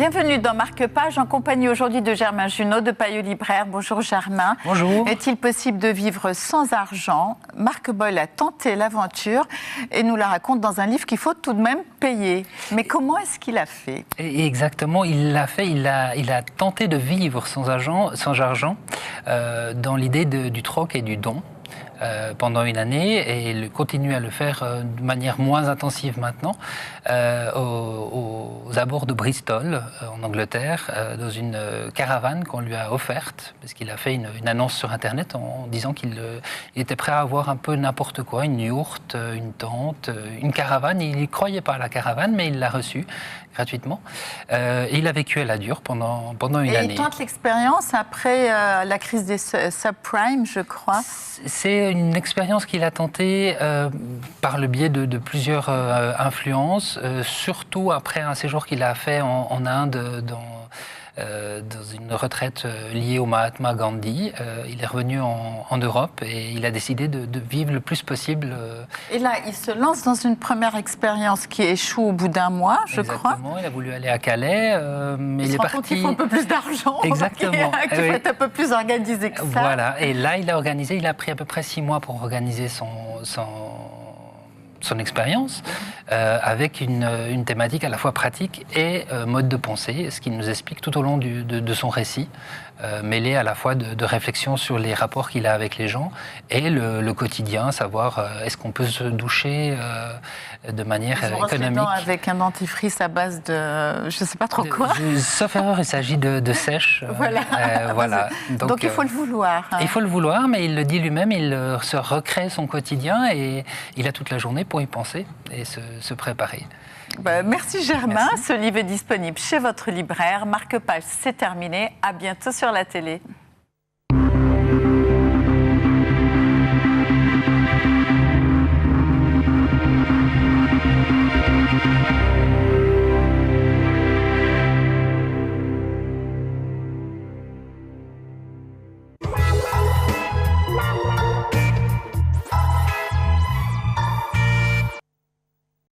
Bienvenue dans Marque-Page, en compagnie aujourd'hui de Germain Junod de Payot Libraire. Bonjour Germain. Bonjour. Est-il possible de vivre sans argent? Marc Boyle a tenté l'aventure et nous la raconte dans un livre qu'il faut tout de même payer. Mais comment est-ce qu'il a fait? Exactement, il l'a fait, il a tenté de vivre sans argent dans l'idée du troc et du don. Pendant une année, et il continue à le faire de manière moins intensive maintenant, aux abords de Bristol, en Angleterre, dans une caravane qu'on lui a offerte, parce qu'il a fait une annonce sur Internet en disant qu'il était prêt à avoir un peu n'importe quoi, une yourte, une tente, une caravane. Il n'y croyait pas à la caravane, mais il l'a reçue gratuitement. Il a vécu à la dure pendant une année. Et il tente l'expérience après la crise des subprimes, je crois. C'est une expérience qu'il a tentée par le biais de plusieurs influences, surtout après un séjour qu'il a fait en Inde, dans une retraite liée au Mahatma Gandhi. Il est revenu en Europe et il a décidé de vivre le plus possible. Et là, il se lance dans une première expérience qui échoue au bout d'un mois, je crois. Exactement, il a voulu aller à Calais, mais il est parti... Il faut un peu plus d'argent. Exactement. Qu'il faut être un peu plus organisé que ça. Voilà, et là, il a pris à peu près 6 mois pour organiser son expérience, avec une thématique à la fois pratique et mode de pensée, ce qu'il nous explique tout au long de son récit, mêlé à la fois de réflexion sur les rapports qu'il a avec les gens et le quotidien, savoir est-ce qu'on peut se doucher de manière économique. Avec un dentifrice à base de je ne sais pas trop quoi. Sauf erreur, il s'agit de sèche. Voilà. Donc il faut le vouloir. Il faut le vouloir, mais il le dit lui-même, il se recrée son quotidien et il a toute la journée pour y penser et se préparer. Merci Germain. Merci. Ce livre est disponible chez votre libraire. Marque-Page, c'est terminé. À bientôt sur la télé.